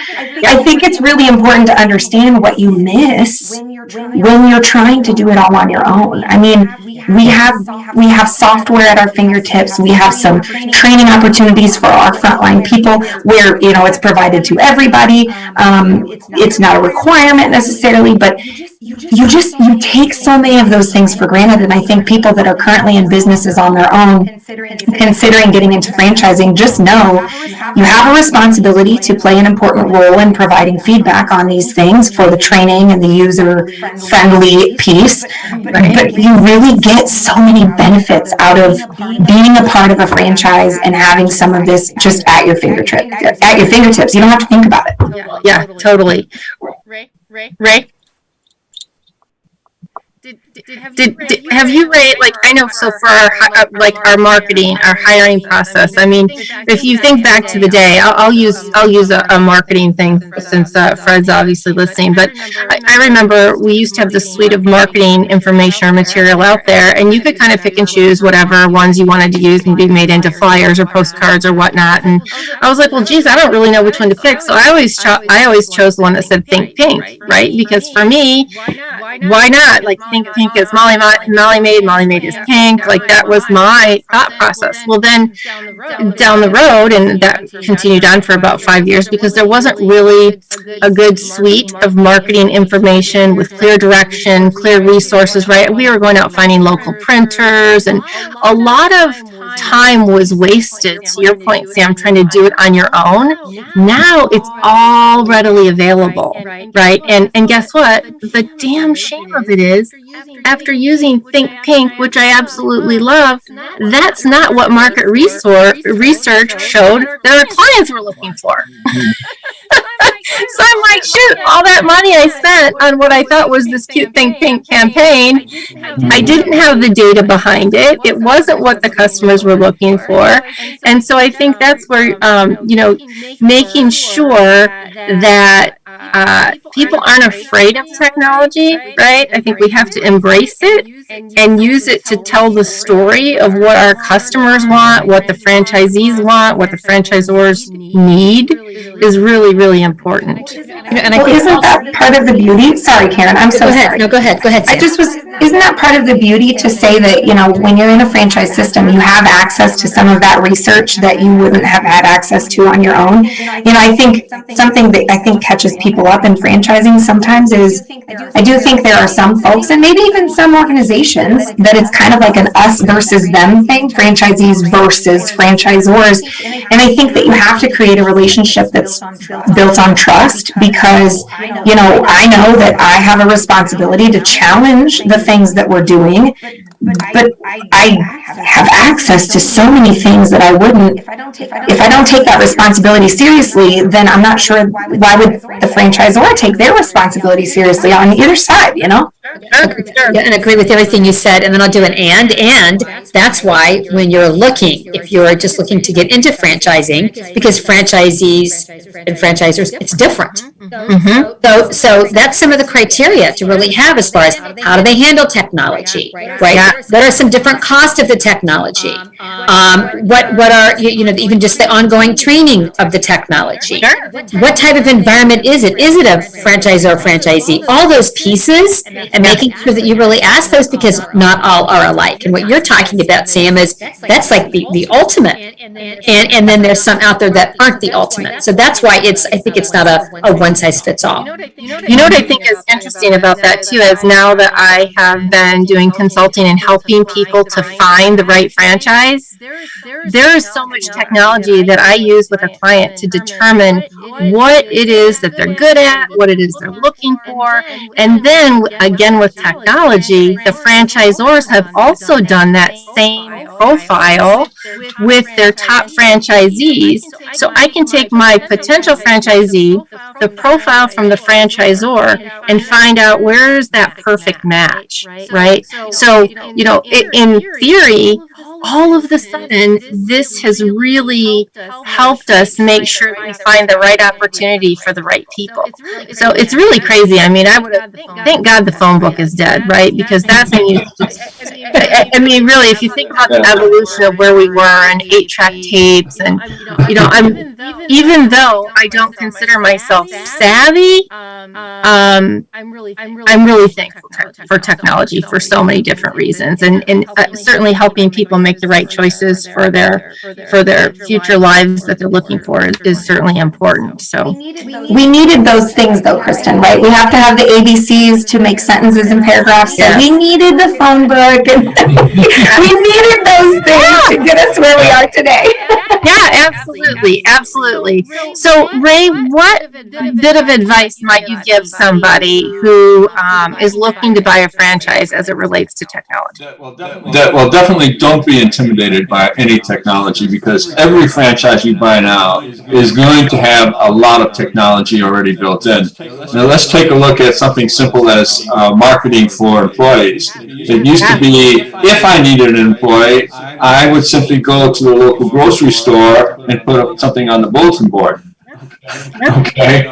I think it's really important to understand what you miss when you're trying to do it all on your own. I mean, we have software at our fingertips. We have some training opportunities for our frontline people where, it's provided to everybody. It's not a requirement necessarily, but you take so many of those things for granted. And I think people that are currently in businesses on their own, considering getting into franchising, just know you have a responsibility to play an important role in providing feedback on these things for the training and the user-friendly piece. But you really get so many benefits out of being a part of a franchise and having some of this just at your fingertips. You don't have to think about it. Yeah, totally. Ray? Have you read, like, I know, so for our marketing, our hiring process, I mean, if you think back to the day, I'll use a marketing thing since Fred's obviously listening, but I remember we used to have this suite of marketing information or material out there, and you could kind of pick and choose whatever ones you wanted to use and be made into flyers or postcards or whatnot, and I was like, well, geez, I don't really know which one to pick, so I always chose the one that said Think Pink, right? Because for me, why not? Like, Think Pink is Molly Maid is pink. Like, that was my thought process. Well, then down the road, and that continued on for about 5 years, because there wasn't really a good suite of marketing information with clear direction, clear resources, right? We were going out finding local printers, and a lot of time was wasted. To your point, Sam, trying to do it on your own. Now it's all readily available, right? And guess what? The damn shame of it is, after using Think Pink, which I absolutely love, that's not what market research showed that our clients were looking for. So I'm like, shoot, all that money I spent on what I thought was this cute Think Pink campaign, I didn't have the data behind it. It wasn't what the customers were looking for. And so I think that's where, making sure that people aren't afraid of technology, right? I think we have to embrace it and use it to tell the story of what our customers want, what the franchisees want, what the franchisors need is really, really important. And I think isn't that part of the beauty? Sorry, Karen, I'm so sorry. No, go ahead. Isn't that part of the beauty to say that, when you're in a franchise system, you have access to some of that research that you wouldn't have had access to on your own? I think something that I think catches people up in franchising sometimes is, I do think there are some folks, and maybe even some organizations, that it's kind of like an us versus them thing, franchisees versus franchisors. And I think that you have to create a relationship that's built on trust, because, I know that I have a responsibility to challenge the things that we're doing, but I have access to so many things that I wouldn't, if I don't take that responsibility seriously, then I'm not sure why would the franchisor take their responsibility seriously on either side, Yeah, and agree with everything you said, and then I'll do an and that's why when you're looking, if you're just looking to get into franchising, because franchisees and franchisors, it's different. Mm-hmm. So that's some of the criteria to really have as far as how do they handle technology, right? Yeah. What are some different costs of the technology? What are, even just the ongoing training of the technology? Sure. What type of environment is it? Is it a franchisor or franchisee? All those pieces, and making sure that you really ask those, because not all are alike. And what you're talking about, Sam, is that's like the ultimate. And then there's some out there that aren't the ultimate. So that's why I think it's not a one size fits all. You know what I think is interesting about that too is, now that I have been doing consulting and helping people to find the right franchise, there is so much technology that I use with a client to determine what it is that they're good at, what it is they're looking for, and then again again with technology, the franchisors have also done that same profile with their top franchisees. So I can take my potential franchisee, the profile from the franchisor, and find out where's that perfect match, right? So, in theory, all of the sudden, this has really helped us make sure that we find the right opportunity for the right people. So it's really crazy. I mean, thank God the phone book is dead, right? Because that's when really, if you think about the evolution of where we were and 8-track tapes, and even though I don't consider myself savvy, I'm really thankful for technology for so many different reasons, and certainly helping people make the right choices for their future lives that they're looking for is certainly important. So we needed those things though, Kristin, right? We have to have the ABCs to make sentences and paragraphs. So we needed the phone book, and we needed those things to get us where we are today. Yeah, absolutely. So Ray, what bit of advice might you give somebody who is looking to buy a franchise as it relates to technology? Well, definitely don't be intimidated by any technology, because every franchise you buy now is going to have a lot of technology already built in. Now let's take a look at something simple as marketing for employees. It used to be, if I needed an employee, I would simply go to the local grocery store and put up something on the bulletin board. Okay,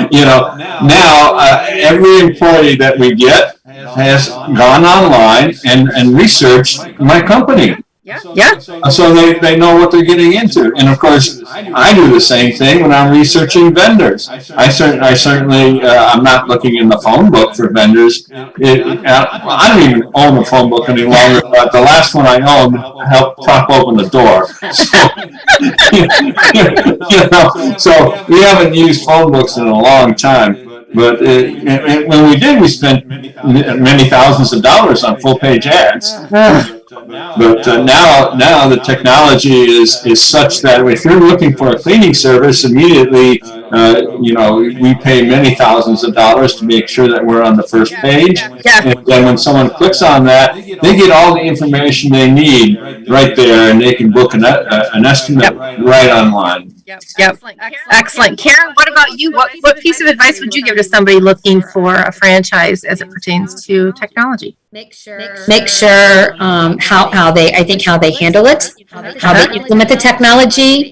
now every employee that we get has gone online and researched my company. Yeah. So they know what they're getting into. And of course, I do the same thing when I'm researching vendors. I certainly, I'm not looking in the phone book for vendors. I don't even own a phone book any longer, but the last one I owned helped prop open the door. So we haven't used phone books in a long time. But when we did, we spent many thousands of dollars on full-page ads. But now the technology is such that if you're looking for a cleaning service, immediately, we pay many thousands of dollars to make sure that we're on the first page. Yeah. And then when someone clicks on that, they get all the information they need right there, and they can book an estimate right online. Yep. Excellent. Karen, what about you? What piece of advice would you give to somebody looking for a franchise as it pertains to technology? Make sure how they handle it, how they implement the technology.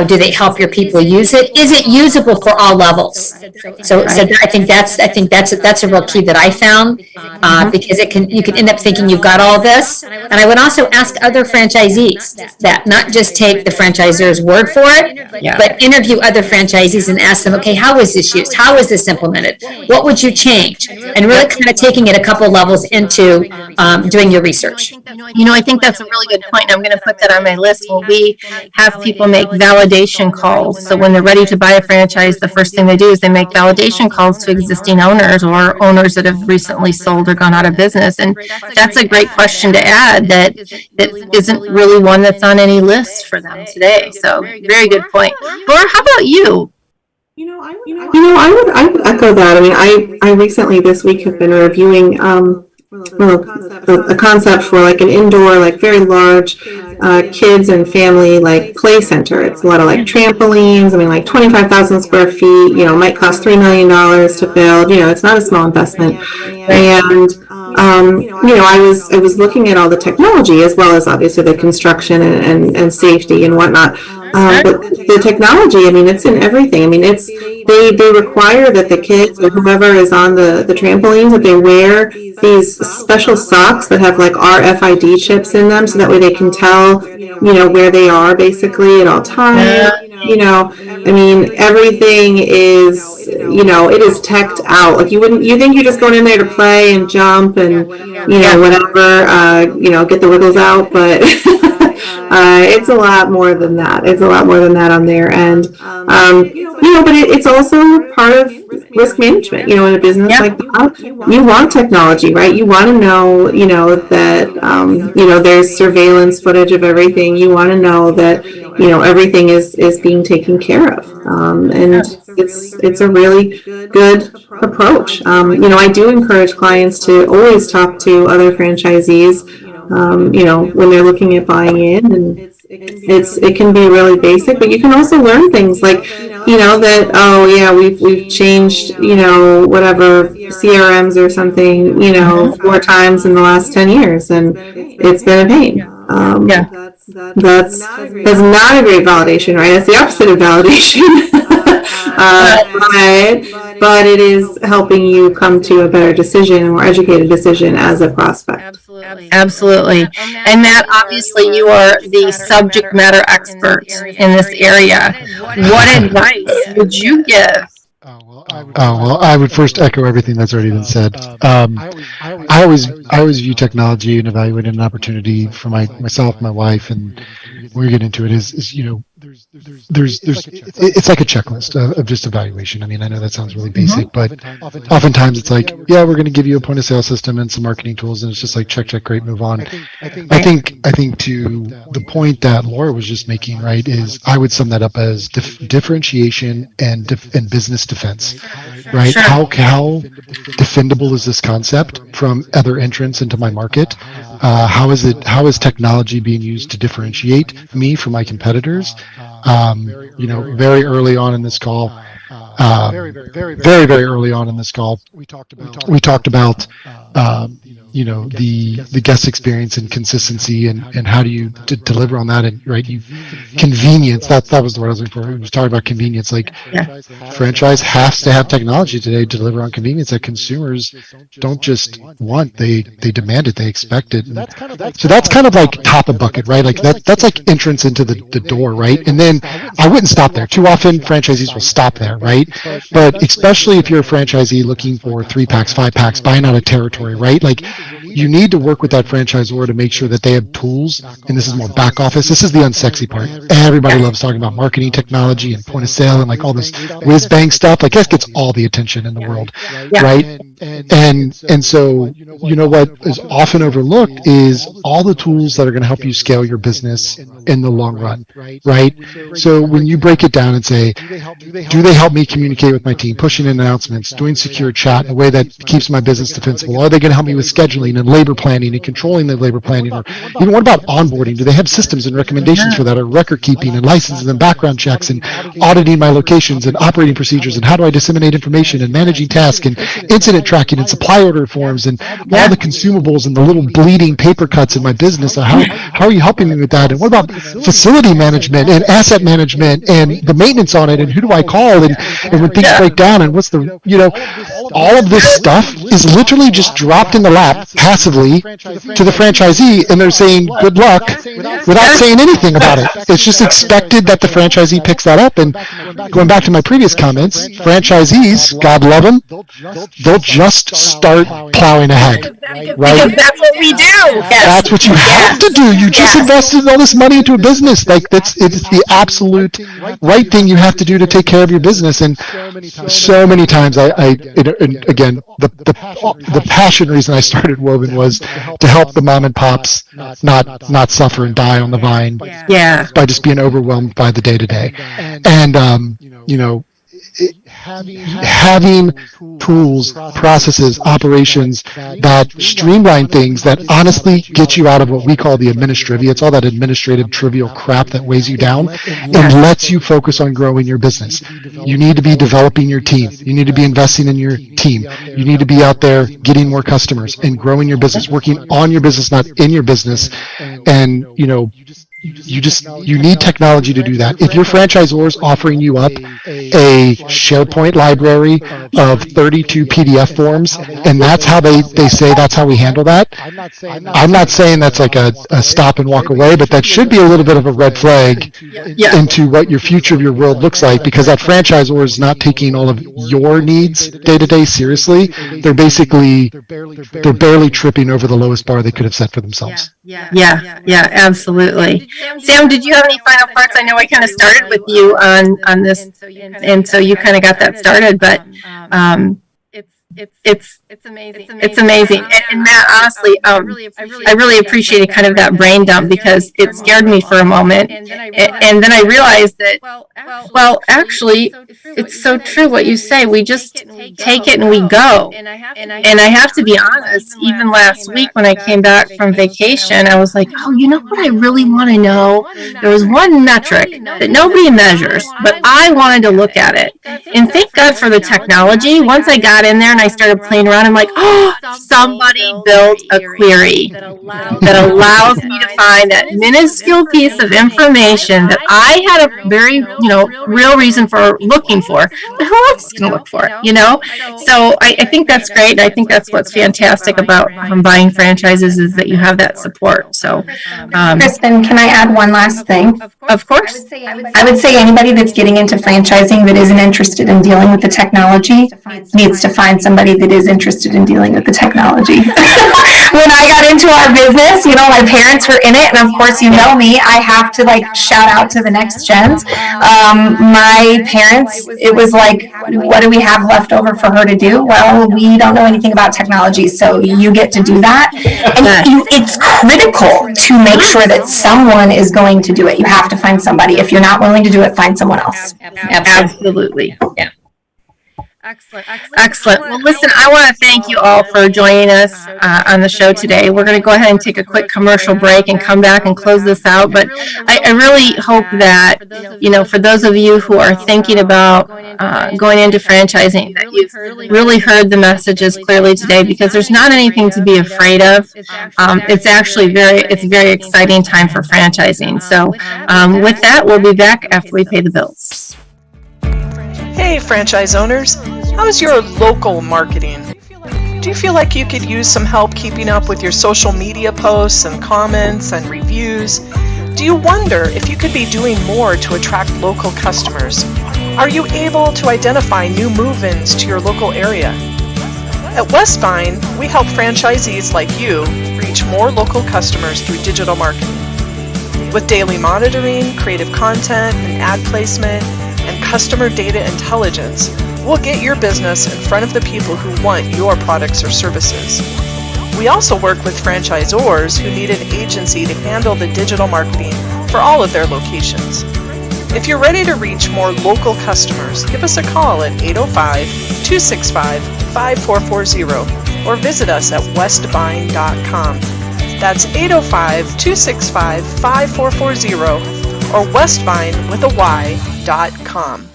Do they help your people use it? Is it usable for all levels? So I think that's a real key that I found, because you can end up thinking you've got all this. And I would also ask other franchisees that not just take the franchisor's word for it, but interview other franchisees and ask them, okay, how was this used? How was this implemented? What would you change? And really kind of taking it a couple levels into doing your research. I think that's a really good point. I'm going to put that on my list. Well, we have people make validation calls. So when they're ready to buy a franchise, the first thing they do is they make validation calls to existing owners or owners that have recently sold or gone out of business. And that's a great question to add that isn't really one that's on any list for them today. So very good point. Laura, how about you? I would echo that. I mean, I recently this week have been reviewing a concept for like an indoor, like very large kids and family like play center. It's a lot of like trampolines. I mean, like 25,000 square feet. Might cost $3 million to build. It's not a small investment. And I was looking at all the technology as well as obviously the construction and safety and whatnot. But the technology, I mean, it's in everything. I mean, they require that the kids or whoever is on the trampolines, that they wear these special socks that have like RFID chips in them, so that way they can tell, where they are basically at all times. I mean, everything is, it is teched out. Like you think you're just going in there to play and jump and, whatever, get the wiggles out, but It's a lot more than that. It's a lot more than that on their end. But it's also part of risk management. In a business like that, you want technology, right? You want to know, that, there's surveillance footage of everything. You want to know that, everything is being taken care of. And it's a really good approach. I do encourage clients to always talk to other franchisees, when they're looking at buying in, and it can be really basic, but you can also learn things like, that, we've changed, whatever CRMs or something, 4 times in the last 10 years, and it's been a pain. That's not a great validation, right? It's the opposite of validation. But it is helping you come to a better decision, a more educated decision as a prospect. Absolutely. And Matt, obviously you are the subject matter expert in this area. What advice would you give? I would first echo everything that's already been said. I always view technology and evaluating an opportunity for myself, my wife, and when we get into it is there's it's like a checklist of just evaluation. I mean, I know that sounds really basic, but oftentimes it's like, we're going to give you a point of sale system and some marketing tools, and it's just like check, great, move on. I think to the point that Laura was just making, right, is I would sum that up as differentiation and business defense, right? Sure. How defendable is this concept from other entrants into my market? How is technology being used to differentiate me from my competitors? Very early on in this call, very early on in this call, we talked about the guest experience and consistency, and how do you deliver on that, and convenience. That was the word I was looking for. We was talking about convenience. Franchise has to have technology today to deliver on convenience that consumers don't just want, they demand it, they expect it. So that's kind of like top of bucket, right? Like that's like entrance into the door, right? And then I wouldn't stop there. Too often franchisees will stop there, right? But especially if you're a franchisee looking for 3-packs, 5-packs, buying out a territory, right? Like, you need to work with that franchisor to make sure that they have tools, and this is more back office. This is the unsexy part. Everybody loves talking about marketing technology and point of sale and like all this whiz bang stuff. Like, that gets all the attention in the world, right? And so, what is often overlooked is all the tools that are going to help you scale your business in the long run, right? So when you break it down and say, do they help me communicate with my team, pushing in announcements, doing secure chat in a way that keeps my business defensible? Are they going to help me with scheduling and labor planning and controlling the labor planning? Or even what about onboarding? Do they have systems and recommendations for that, or record keeping and licenses and background checks and auditing my locations and operating procedures, and how do I disseminate information and managing tasks and incident tracking and supply order forms and all the consumables and the little bleeding paper cuts in my business? How are you helping me with that? And what about facility management and asset management and the maintenance on it, and who do I call, and when things break down, and what's the, all of this stuff is literally just dropped in the lap passively to the franchisee, and they're saying good luck without saying anything about it. It's just expected that the franchisee picks that up. And going back to my previous comments, franchisees, God love them, they'll just start plowing ahead, right? Because that's what we do. That's what you have to do. You just invested all this money into a business. Like, it's the absolute right thing you have to do to take care of your business. And so many times, again, the passion reason I started Woven was to help the mom and pops not suffer and die on the vine by just being overwhelmed by the day to day. And having tools, processes, operations that streamline things, that honestly get you out of what we call the administrivia. It's all that administrative trivial crap that weighs you down and lets you focus on growing your business. You need to be developing your team. You need to be investing in your team. You need to be out there getting more customers and growing your business, working on your business, not in your business. And, you need technology to do that. If your franchisor is offering you up a SharePoint library of 32 PDF forms, and that's how they say that's how we handle that, I'm not saying that's like a stop and walk away, but that should be a little bit of a red flag into what your future of your world looks like, because that franchisor is not taking all of your needs day to day seriously. They're barely tripping over the lowest bar they could have set for themselves. Yeah, absolutely. Sam, did you have any final parts? I know I kind of started with you on this, and so you kind of got that started, but it's amazing. And Matt, honestly, I really appreciated kind of that brain dump because it scared me for a moment, and then I realized that, well, actually, it's so true what you say. We just take it and we go. And I have to be honest, even last week when I came back from vacation, I was like, oh, you know what I really want to know? There was one metric that nobody measures, but I wanted to look at it. And thank God for the technology. Once I got in there and I started playing around, I'm like, oh, somebody built a query that allows me to find that minuscule piece of information that I had a very, real reason for looking for. But who else is going to look for it, So I think that's great. And I think that's what's fantastic about buying franchises is that you have that support. So, Kristin, can I add one last thing? Of course. I would say anybody that's getting into franchising that isn't interested in dealing with the technology needs to find somebody that is interested in dealing with the technology. When I got into our business, my parents were in it, and of course, me, I have to shout out to the next gens. My parents, it was like, what do we have left over for her to do? Well, we don't know anything about technology, so you get to do that. And it's critical to make sure that someone is going to do it. You have to find somebody. If you're not willing to do it, find someone else. Absolutely. Yeah. Excellent. Well, listen, I want to thank you all for joining us on the show today. We're going to go ahead and take a quick commercial break and come back and close this out. But I really hope that, for those of you who are thinking about going into franchising, that you've really heard the messages clearly today, because there's not anything to be afraid of. It's actually it's a very exciting time for franchising. So with that, we'll be back after we pay the bills. Hey franchise owners, how's your local marketing? Do you feel like you could use some help keeping up with your social media posts and comments and reviews? Do you wonder if you could be doing more to attract local customers? Are you able to identify new move-ins to your local area? At Westbine, we help franchisees like you reach more local customers through digital marketing. With daily monitoring, creative content, and ad placement, and customer data intelligence, we'll get your business in front of the people who want your products or services. We also work with franchisors who need an agency to handle the digital marketing for all of their locations. If you're ready to reach more local customers, give us a call at 805-265-5440 or visit us at westbine.com. That's 805-265-5440 or Westbine with a Y.com.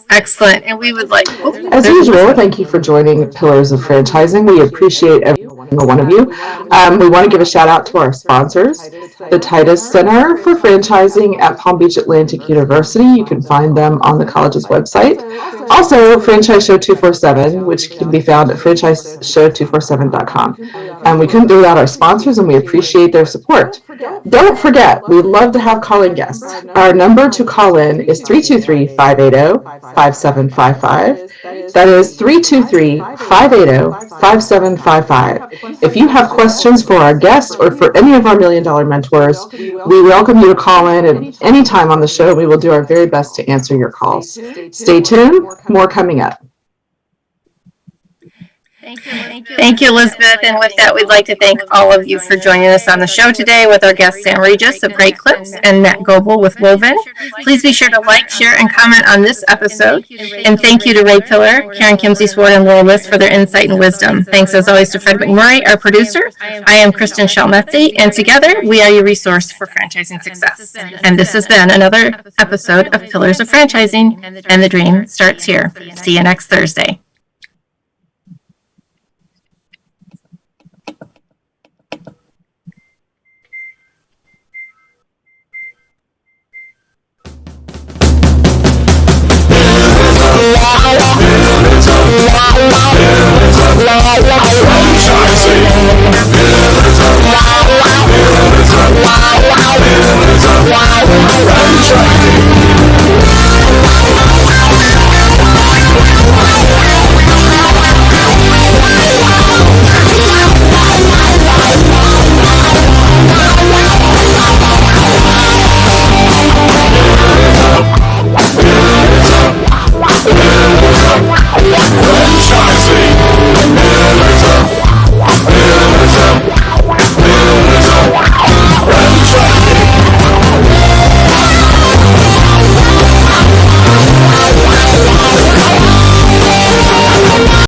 Excellent. And we would like... As usual, thank you for joining Pillars of Franchising. We appreciate every single one of you. We want to give a shout out to our sponsors, the Titus Center for Franchising at Palm Beach Atlantic University. You can find them on the college's website. Also, Franchise Show 247, which can be found at franchiseshow247.com. And we couldn't do without our sponsors, and we appreciate their support. Don't forget, we'd love to have call-in guests. Our number to call in is 323-580-5755. That is 323-580-5755. If you have questions for our guests or for any of our $1 Million mentors, we welcome you to call in at any time on the show. We will do our very best to answer your calls. Stay tuned. More coming up. Thank you, Elizabeth. And with that, we'd like to thank all of you for joining us on the show today with our guest Sam Reges of Great Clips and Matt Goebel with Woven. Please be sure to like, share, and comment on this episode. And thank you to Ray Pillar, Karen Kimsey-Sward, and Laura Liss for their insight and wisdom. Thanks as always to Fred McMurray, our producer. I am Kristin Selmeczy, and together we are your resource for franchising success. And this has been another episode of Pillars of Franchising, and the dream starts here. See you next Thursday.